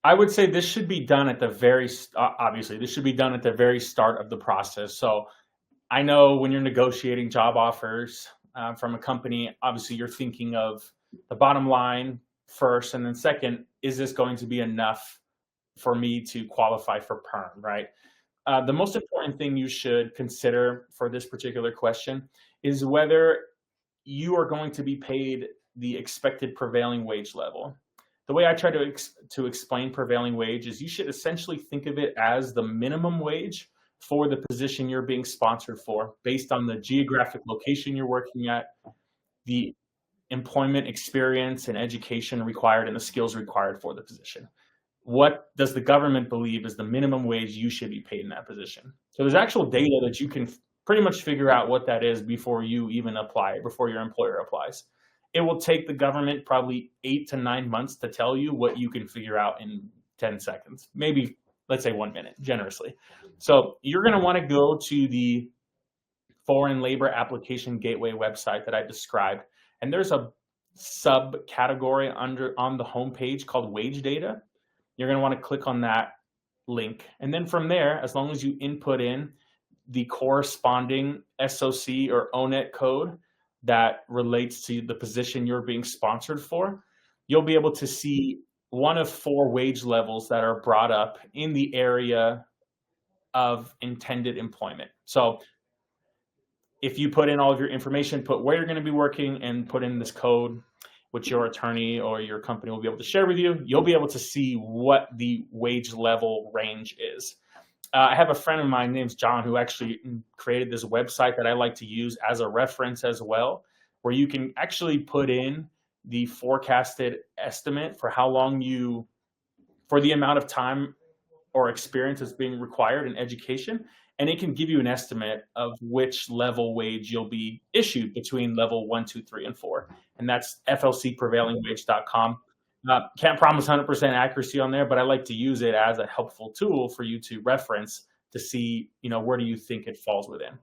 I would say this should be done at the obviously, this should be done at the very start of the process. So I know when you're negotiating job offers from a company, obviously you're thinking of the bottom line first, and then second, is this going to be enough for me to qualify for PERM, right? The most important thing you should consider for this particular question is whether you are going to be paid the expected prevailing wage level. The way I try to explain prevailing wage is you should essentially think of it as the minimum wage for the position you're being sponsored for, based on the geographic location you're working at, the employment experience and education required, and the skills required for the position. What does the government believe is the minimum wage you should be paid in that position? So there's actual data that you can pretty much figure out what that is before you even apply, before your employer applies. It will take the government probably 8 to 9 months to tell you what you can figure out in 10 seconds, maybe let's say 1 minute, generously. So you're going to want to go to the Foreign Labor Application Gateway website that I described, and there's a subcategory on the homepage called wage data. You're going to want to click on that link, and then from there, as long as you input in the corresponding SOC or ONET code that relates to the position you're being sponsored for, you'll be able to see one of 4 wage levels that are brought up in the area of intended employment. So if you put in all of your information, put where you're going to be working, and put in this code, which your attorney or your company will be able to share with you, you'll be able to see what the wage level range is. I have a friend of mine named John who actually created this website that I like to use as a reference as well, where you can actually put in the forecasted estimate for how long for the amount of time or experience that's being required in education. And it can give you an estimate of which level wage you'll be issued between level 1, 2, 3, and 4. And that's flcprevailingwage.com. Can't promise 100% accuracy on there, but I like to use it as a helpful tool for you to reference to see, where do you think it falls within.